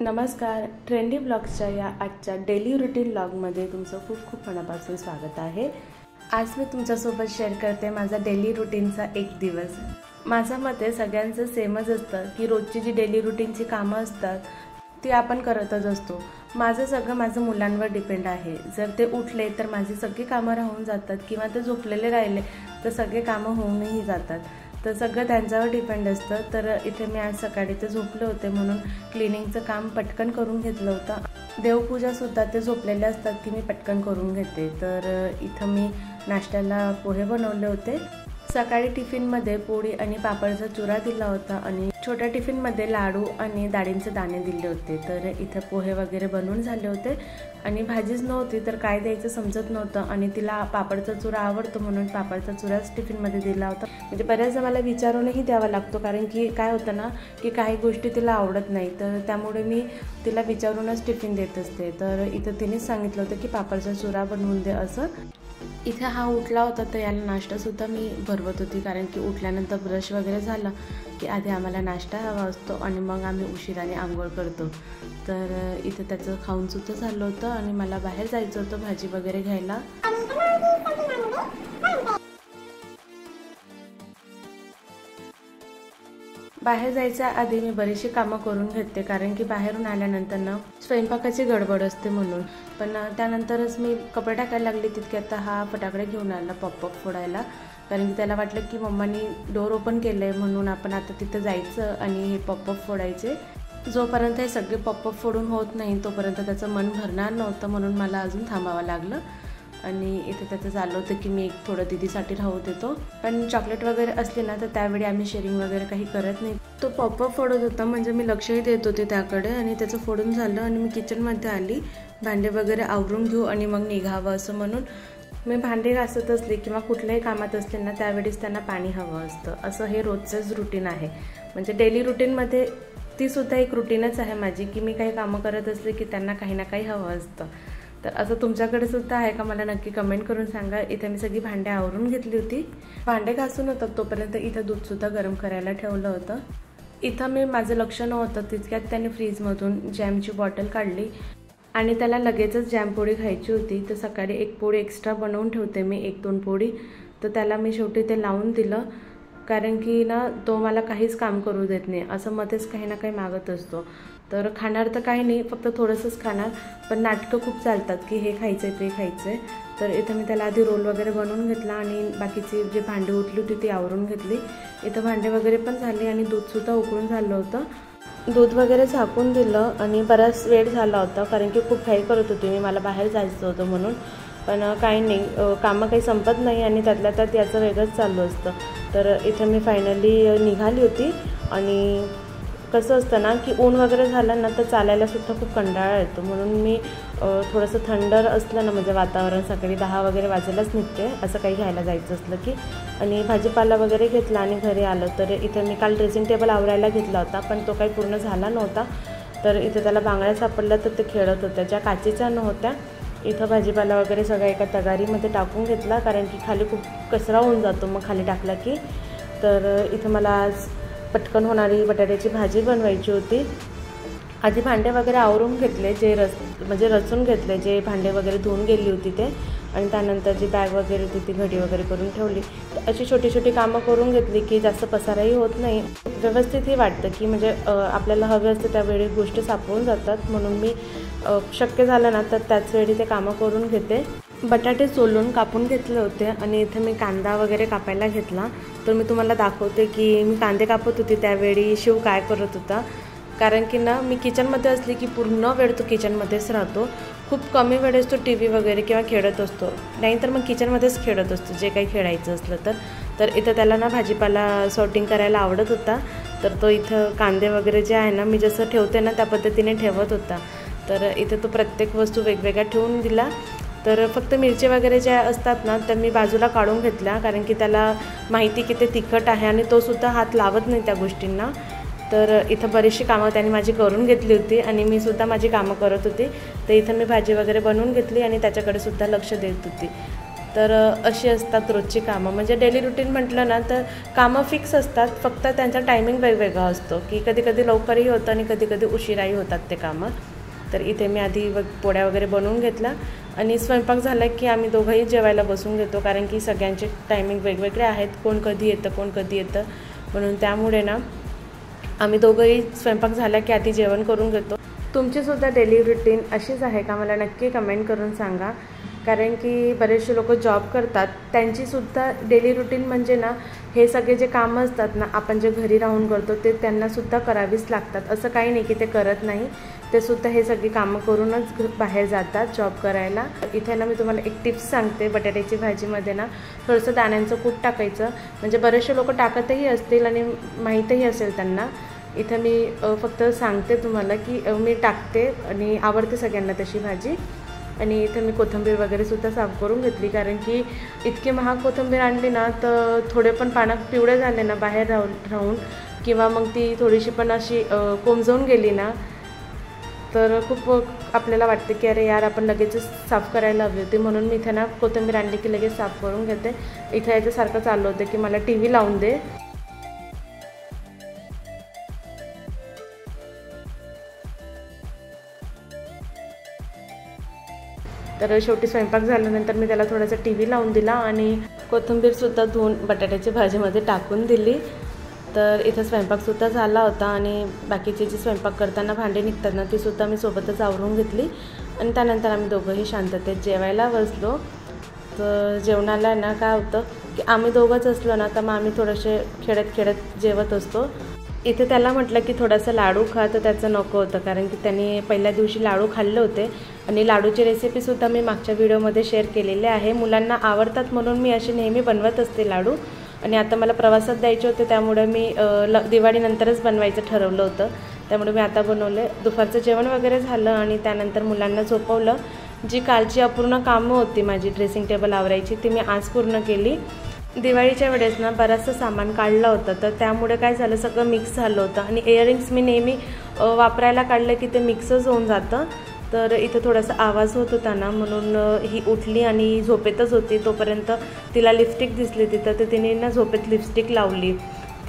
नमस्कार, ट्रेंडी ब्लॉग्सच्या या आजच्या डेली रुटीन ब्लॉगमध्ये तुमचं खूप खूप मनापासून स्वागत आहे। आज मी तुमच्यासोबत शेअर करते माझा डेली रुटीनचा एक दिवस। माझ्या मते सगळ्यांचं सेमच असतं की रोजची जी डेली रुटीनची कामं असतात ती आपण करतच असतो। माझं सगळं माझ्या मुलांवर डिपेंड आहे। जर ते उठले तर माझी सगळी कामं राहून जातात किंवा ते झोपलेले राहिले तर सगळे कामं होऊनही जातात। तर सगळं त्यांच्यावर डिपेंड असतं। तर इथे मी आज सकाळी ते झोपले होते म्हणून क्लिनिंगचं काम पटकन करून घेतलं होतं। देवपूजा सुद्धा ते झोपलेले असतात की मी पटकन करून घेते। तर इथं मी नाश्त्याला पोहे बनवले होते। सकाळी टिफिनमध्ये पोळी आणि पापडचा चुरा दिला होता आणि छोट्या टिफिनमध्ये लाडू आणि डाळींचे दाणे दिले होते। तर इथे पोहे वगैरे बनवून झाले होते आणि भाजीच नव्हती तर काय द्यायचं समजत नव्हतं आणि तिला पापडचा चुरा आवडतो म्हणून पापडचा चुराच टिफिनमध्ये दिला होता। म्हणजे बऱ्याचदा मला विचारूनही द्यावा लागतो कारण की काय होतं ना की काही गोष्टी तिला आवडत नाही तर त्यामुळे मी तिला विचारूनच टिफिन देत असते। तर इथं तिनेच सांगितलं होतं की पापडचा चुरा बनवून दे असं। इथे हा उठला होता तर याला नाश्तासुद्धा मी भरवत होती कारण की उठल्यानंतर ब्रश वगैरे झाला की आधी आम्हाला नाश्ता हवा असतो आणि मग आम्ही उशिराने आंघोळ करतो। तर इथे त्याचं खाऊनसुद्धा झालं होतं आणि मला बाहेर जायचं होतं भाजी वगैरे घ्यायला। बाहेर जायच्या आधी मी बरीचशी कामं करून घेते कारण की बाहेरून आल्यानंतर ना स्वयंपाकाची गडबड असते म्हणून। पण त्यानंतरच मी कपडे टाकायला लागले तितक्यात हा फटाकडे घेऊन आला पॉपअप फोडायला कारण की त्याला वाटलं की मम्मानी डोर ओपन केलंय म्हणून आपण आता तिथं जायचं आणि हे पॉपअप फोडायचे। जोपर्यंत हे सगळे पॉपअप फोडून होत नाही तोपर्यंत त्याचं मन भरणार नव्हतं म्हणून मला अजून थांबावं लागलं। आणि इथे त्याचं चाललं होतं की मी एक थोडं दीदीसाठी राहू देतो पण चॉकलेट वगैरे असली ना तर त्यावेळी आम्ही शेअरिंग वगैरे काही करत नाही। तो पॉपअप फोडत होता म्हणजे मी लक्षही देत होते त्याकडे आणि त्याचं फोडून झालं आणि मी किचनमध्ये आली भांडे वगैरे आवरून घेऊ आणि मग निघावं असं म्हणून। मी भांडे घासत असले किंवा कुठल्याही कामात असले ना त्यावेळेस त्यांना पाणी हवं असतं। असं हे रोजचंच रुटीन आहे। म्हणजे डेली रुटीनमध्ये ती सुद्धा एक रुटीनच आहे माझी की मी काही कामं करत असले की त्यांना काही ना काही हवं असतं। तर असं तुमच्याकडे सुद्धा आहे का मला नक्की कमेंट करून सांगा। इथे मी सगळी भांडे आवरून घेतली होती। भांडे घासून होतात तोपर्यंत इथं दूधसुद्धा गरम करायला ठेवलं होतं। इथं मी माझं लक्ष नव्हतं तितक्यात त्याने फ्रीजमधून जॅमची बॉटल काढली आणि त्याला लगेचच जॅम पोळी खायची होती। तर सकाळी एक पोळी एक्स्ट्रा बनवून ठेवते मी 1-2 पोळी। तर त्याला मी शेवटी ते लावून दिलं कारण की ना तो मला काहीच काम करू देत नाही असं मध्येच काही ना काही मागत असतो। तर खाणार तर काही नाही फक्त थोडंसंच खाणार पण नाटकं खूप चालतात की हे खायचं ते खायचं। तर इथं मी त्याला आधी रोल वगैरे बनवून घेतला आणि बाकीची जी भांडी उठली होती ती आवरून घेतली। इथं भांडे वगैरे पण झाले आणि दूधसुद्धा उकळून झालं होतं। दूध वगैरे झाकून दिलं आणि बराच वेळ झाला होता कारण की खूप घाई करत होती मी मला बाहेर जायचं होतं म्हणून। पण काही नाही कामं काही संपत नाही आणि त्यातल्या त्यात याचं वेगळंच चालू असतं। तर इथं मी फायनली निघाली होती आणि कसं असतं ना की ऊन वगैरे झालं ना तर चालायलासुद्धा खूप कंटाळा येतो म्हणून मी थोडंसं थंडर असलं ना म्हणजे वातावरण सकाळी 10 वगैरे वाजेलाच निघते असं काही घ्यायला जायचं असलं की। आणि भाजीपाला वगैरे घेतला आणि घरी आलं। तर इथे मी काल ड्रेसिंग टेबल आवरायला घेतला होता पण तो काही पूर्ण झाला नव्हता। तर इथे त्याला बांगड्या सापडल्या तर ते खेळत होत्या ज्या काचेच्या नव्हत्या। इथं भाजीपाला वगैरे सगळा एका तगारीमध्ये टाकून घेतला कारण की खाली खूप कचरा होऊन जातो मग खाली टाकला की। तर इथं मला आज पटकन होणारी बटाट्याची भाजी बनवायची होती। आधी भांडे वगैरे आवरून घेतले जे रचून घेतले जे भांडे वगैरे धुवून गेली होती ते आणि त्यानंतर जी बॅग वगैरे होती ती घडी वगैरे करून ठेवली। तर अशी छोटी छोटी कामं करून घेतली की जास्त पसाराही होत नाही व्यवस्थितही वाटतं की म्हणजे आपल्याला हवे असते त्यावेळी गोष्टी सापडून जातात म्हणून मी शक्य झालं ना तर त्याच वेळी ते कामं करून घेते। बटाटे सोलून कापून घेतले होते आणि इथे मी कांदा वगैरे कापायला घेतला। तर मी तुम्हाला दाखवते की मी कांदे कापत होते त्यावेळी शिव काय करत होता कारण की ना मी किचनमध्ये असली की पूर्ण वेळ तो किचनमध्येच राहतो। खूप कमी वेळेस तो TV वगैरे किंवा खेळत असतो नाहीतर मग किचनमध्येच खेळत असतो जे काही खेळायचं असलं तर इथं त्याला ना भाजीपाला सॉर्टिंग करायला आवडत होता। तर तो इथं कांदे वगैरे जे आहे ना मी जसं ठेवते ना त्या पद्धतीने ठेवत होता। तर इथे तो प्रत्येक वस्तू वेगवेगळ्या ठेवून दिला। तर फक्त मिरची वगैरे ज्या असतात ना त्या मी बाजूला काढून घेतल्या कारण की त्याला माहिती की ते तिखट आहे आणि तो सुद्धा हात लावत नाही त्या गोष्टींना। तर इथं बरीचशी कामं त्यांनी माझी करून घेतली होती आणि मी सुद्धा माझी कामं करत होती। तर इथं मी भाजी वगैरे बनवून घेतली आणि त्याच्याकडे सुद्धा लक्ष देत होती। तर अशी असतात रोजची कामं. म्हणजे डेली रुटीन म्हटलं ना तर कामं फिक्स असतात, फक्त त्यांचा टायमिंग वेगवेगळा असतो की कधी कधी लवकरही होतं आणि कधी कधी उशिराही होतात ते कामं. तर इथे मी आधी पोळ्या वगैरे बनवून घेतला आणि स्वयंपाक झाला की आम्ही दोघंही जेवायला बसून घेतो, कारण की सगळ्यांचे टायमिंग वेगवेगळे आहेत, कोण कधी येतं म्हणून त्यामुळे ना आम्ही दोघंही स्वयंपाक झाला की आधी जेवण करून घेतो. तुमचीसुद्धा डेली रुटीन अशीच आहे का मला नक्की कमेंट करून सांगा, कारण की बरेचसे लोक जॉब करतात, त्यांचीसुद्धा डेली रुटीन म्हणजे ना हे सगळे जे कामं असतात ना आपण जे घरी राहून करतो ते त्यांनासुद्धा करावीच लागतात. असं काही नाही की ते करत नाही, ते सुद्धा हे सगळी कामं करूनच बाहेर जातात जॉब करायला. इथे ना मी तुम्हाला एक टिप्स सांगते. बटाट्याची भाजीमध्ये ना थोडंसं दाण्यांचं कूट टाकायचं, म्हणजे बरेचसे लोक टाकतही असतील आणि माहीतही असेल त्यांना. इथं मी फक्त सांगते तुम्हाला की मी टाकते आणि आवडते सगळ्यांना तशी भाजी. आणि इथं मी कोथिंबीर वगैरेसुद्धा साफ करून घेतली, कारण की इतकी महाग कोथिंबीर आणली ना तर थोडे पण पानात पिवळे झाले ना बाहेर राहून किंवा मग ती थोडीशी पण अशी कोमजवून गेली ना तर खूप आपल्याला वाटते की अरे यार आपण लगेचच साफ करायला हवी होती. म्हणून मी इथे ना कोथिंबीर आणली की लगेच साफ करून घेते. इथं याच्यासारखं चाललं होतं की मला TV लावून दे. तर शेवटी स्वयंपाक झाल्यानंतर मी त्याला थोडासा TV लावून दिला आणि कोथिंबीरसुद्धा धुवून बटाट्याची भाजीमध्ये टाकून दिली. तर इथं स्वयंपाकसुद्धा झाला होता आणि बाकीचे जे स्वयंपाक करताना भांडे निघतात ना तीसुद्धा मी सोबतच आवरून घेतली आणि त्यानंतर आम्ही दोघंही शांततेत जेवायला बसलो. तर जेवणाला ना काय होतं की आम्ही दोघंच असलो ना तर मग आम्ही थोडेसे खेळत जेवत असतो. इथे त्याला म्हटलं की थोडासा लाडू खा, तर त्याचं नको होतं, कारण की त्यांनी पहिल्या दिवशी लाडू खाल्ले होते आणि लाडूची रेसिपीसुद्धा मी मागच्या व्हिडिओमध्ये शेअर केलेली आहे. मुलांना आवडतात म्हणून मी असे नेहमी बनवत असते लाडू, आणि आता मला प्रवासात द्यायचे होते त्यामुळे मी दिवाळीनंतरच बनवायचं ठरवलं होतं, त्यामुळे मी आता बनवले. दुपारचं जेवण वगैरे झालं आणि त्यानंतर मुलांना झोपवलं. जी कालची अपूर्ण कामं होती माझी ड्रेसिंग टेबल आवरायची ती मी आज पूर्ण केली. दिवाळीच्या वेळेस ना बरंचसं सामान काढलं होतं, तर त्यामुळे काय झालं सगळं मिक्स झालं होतं आणि इयरिंग्स मी नेहमी वापरायला काढलं की ते मिक्सच होऊन जातं. तर इथं थोडासा आवाज होत होता ना म्हणून ही उठली आणि झोपेतच होती. तोपर्यंत तिला लिपस्टिक दिसली तिथं, तर तिने ना झोपेत लिपस्टिक लावली.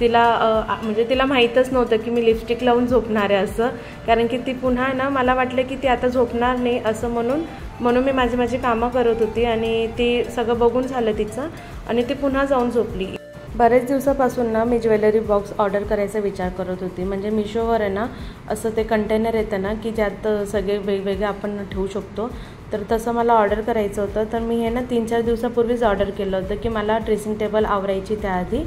म्हणजे तिला माहीतच नव्हतं की मी लिपस्टिक लावून झोपणार आहे असं, कारण की ती पुन्हा ना मला वाटलं की ती आता झोपणार नाही असं म्हणून मी माझी कामं करत होती आणि ती सगळं बघून झालं तिचं आणि ती पुन्हा जाऊन झोपली. बरेच दिवसापासून ना मी ज्वेलरी बॉक्स ऑर्डर करायचा विचार करत होती. म्हणजे मिशोवर आहे ना असं ते कंटेनर येतं ना की ज्यात सगळे वेगवेगळे आपण ठेवू शकतो, तर तसं मला ऑर्डर करायचं होतं. तर मी हे ना 3-4 दिवसापूर्वीच ऑर्डर केलं होतं की मला ड्रेसिंग टेबल आवरायची. त्याआधी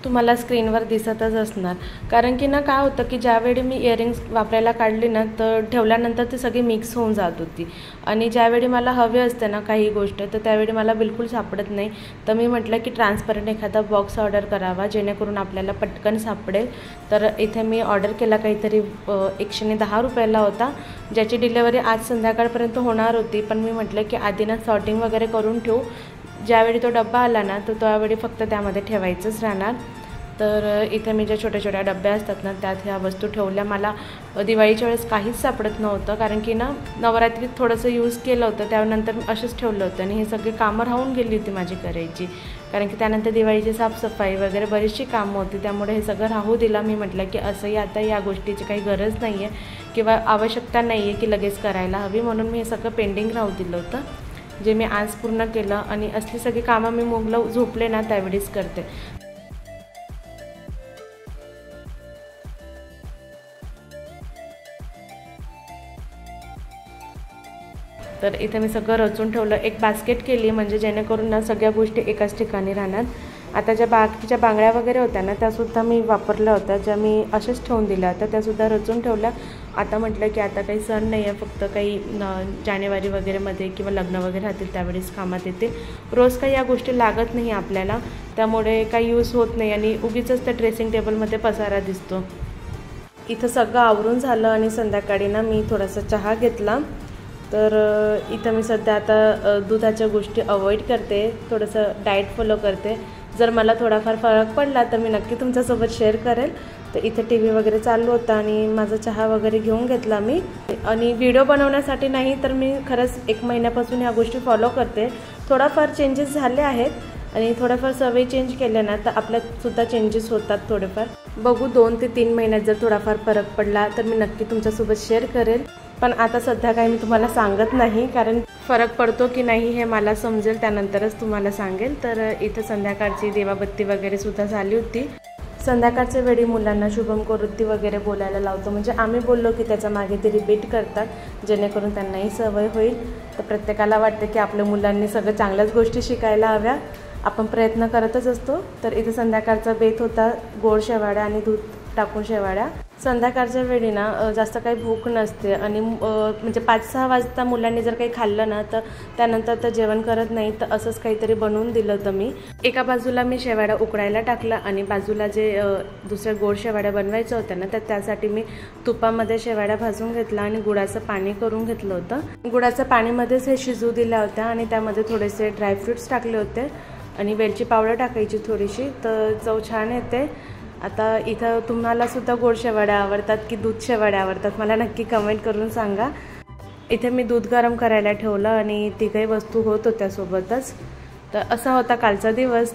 तुम्हाला स्क्रीनवर दिसतच असणार, कारण की ना काय होतं की ज्यावेळी मी इयरिंग्स वापरायला काढली ना तर ठेवल्यानंतर ती सगळी मिक्स होऊन जात होती आणि ज्यावेळी मला हवे असते ना काही गोष्ट तर त्यावेळी मला बिलकुल सापडत नाही. तर मी म्हटलं की ट्रान्सपरंट एखादा बॉक्स ऑर्डर करावा जेणेकरून आपल्याला पटकन सापडेल. तर इथे मी ऑर्डर केला, काहीतरी 110 रुपयाला होता, ज्याची डिलेवरी आज संध्याकाळपर्यंत होणार होती. पण मी म्हटलं की आधी ना सॉर्टिंग वगैरे करून ठेवू, ज्यावेळी तो डब्बा आला ना तर त्यावेळी फक्त त्यामध्ये ठेवायचंच राहणार. तर इथे मी ज्या छोट्या छोट्या डब्या असतात ना त्यात ह्या वस्तू ठेवल्या. मला दिवाळीच्या वेळेस काहीच सापडत नव्हतं, कारण की ना नवरात्रीत थोडंसं यूज केलं होतं, त्यानंतर मी असंच ठेवलं होतं आणि हे सगळी कामं राहून गेली होती माझी करायची, कारण की त्यानंतर दिवाळीची साफसफाई वगैरे बरीचशी कामं होती, त्यामुळे हे सगळं राहू दिला. मी म्हटलं की असंही आता या गोष्टीची काही गरज नाही आहे किंवा आवश्यकता नाही आहे की लगेच करायला हवी, म्हणून मी हे सगळं पेंडिंग राहू दिलं होतं, जे मी आज पूर्ण केलं. आणि असली सगळी कामं मी मुलं झोपले ना त्यावेळीच करते. तर इथे मी सगळं रचून ठेवलं, एक बास्केट केली म्हणजे जेणेकरून ना सगळ्या गोष्टी एकाच ठिकाणी राहणार. आता ज्या बाकीच्या बांगड्या वगैरे होत्या ना त्यासुद्धा मी वापरल्या होत्या, ज्या मी अशाच ठेवून दिल्या होत्या त्यासुद्धा रचून ठेवल्या. आता म्हटलं की आता काही सण नाही आहे, फक्त काही जानेवारी वगैरेमध्ये किंवा लग्न वगैरे राहतील त्यावेळेस कामात येते. रोज काही या गोष्टी लागत नाही आपल्याला, त्यामुळे काही यूज होत नाही आणि उगीचच त्या ड्रेसिंग टेबलमध्ये पसारा दिसतो. इथं सगळं आवरून झालं आणि संध्याकाळी ना मी थोडासा चहा घेतला. तर इथं मी सध्या आता दुधाच्या गोष्टी अवॉइड करते, थोडंसं डाएट फॉलो करते. जर मला थोडाफार फरक पडला तर मी नक्की तुमच्यासोबत शेअर करेल. तर इथे TV वगैरे चालू होता आणि माझा चहा वगैरे घेऊन घेतला मी. आणि व्हिडिओ बनवण्यासाठी नाही तर मी खरंच 1 महिन्यापासून ह्या गोष्टी फॉलो करते, थोडाफार चेंजेस झाले आहेत आणि थोडाफार सवय चेंज केल्या ना तर आपल्यातसुद्धा चेंजेस होतात थोडेफार. बघू 2 ते 3 महिन्यात जर थोडाफार फरक पडला तर मी नक्की तुमच्यासोबत शेअर करेल. पण आता सध्या काही मी तुम्हाला सांगत नाही, कारण फरक पडतो की नाही हे मला समजेल त्यानंतरच तुम्हाला सांगेल. तर इथं संध्याकाळची देवाबत्ती वगैरे सुद्धा झाली होती. संध्याकाळच्या वेळी मुलांना शुभम करोती वगैरे बोलायला लावतो, म्हणजे आम्ही बोललो की त्याच्या मागे ते रिपीट करतात जेणेकरून त्यांनाही सवय होईल. तर प्रत्येकाला वाटते की आपल्या मुलांनी सगळं चांगल्याच गोष्टी शिकायला हव्या. आपण प्रयत्न करतच असतो. तर इथे संध्याकाळचा बेत होता गोड शेवाळ्या आणि दूध टाकून शेवाळ्या. संध्याकाळच्या वेळी ना जास्त काही भूक नसते आणि म्हणजे 5-6 वाजता मुलांनी जर काही खाल्लं ना तर त्यानंतर तर जेवण करत नाही. तर असंच काहीतरी बनवून दिलं होतं मी. एका बाजूला मी शेवाळ्या उकडायला टाकला आणि बाजूला जे दुसऱ्या गोड शेवाळ्या बनवायच्या होत्या ना तर त्यासाठी मी तुपामध्ये शेवाळ्या भाजून घेतला आणि गुळाचं पाणी करून घेतलं होतं. गुळाच्या पाणीमध्येच हे शिजू दिल्या होत्या आणि त्यामध्ये थोडेसे ड्रायफ्रुट्स टाकले होते आणि वेलची पावडर टाकायची थोडीशी, तर चव छान येते. आता इथं तुम्हाला सुद्धा गोड शेवाळ्या आवडतात की दूध शेवाळ्या आवडतात मला नक्की कमेंट करून सांगा. इथे मी दूध गरम करायला ठेवलं आणि तिघही वस्तू होत होत्या सोबतच. तर असा होता कालचा दिवस.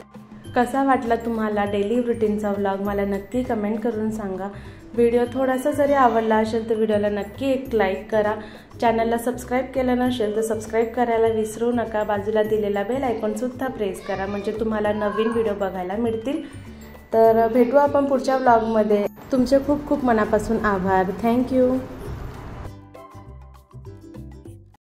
कसा वाटला तुम्हाला डेली रुटीनचा व्लॉग मला नक्की कमेंट करून सांगा. व्हिडिओ थोडासा जरी आवडला असेल तर व्हिडिओला नक्की एक लाईक करा. चॅनलला सबस्क्राईब केलं नसेल तर सबस्क्राईब करायला विसरू नका. बाजूला दिलेला बेल आयकॉनसुद्धा प्रेस करा म्हणजे तुम्हाला नवीन व्हिडिओ बघायला मिळतील. तर भेटू आपण पुढच्या व्लॉगमध्ये. तुमचे खूप खूप मनापासून आभार. थँक्यू.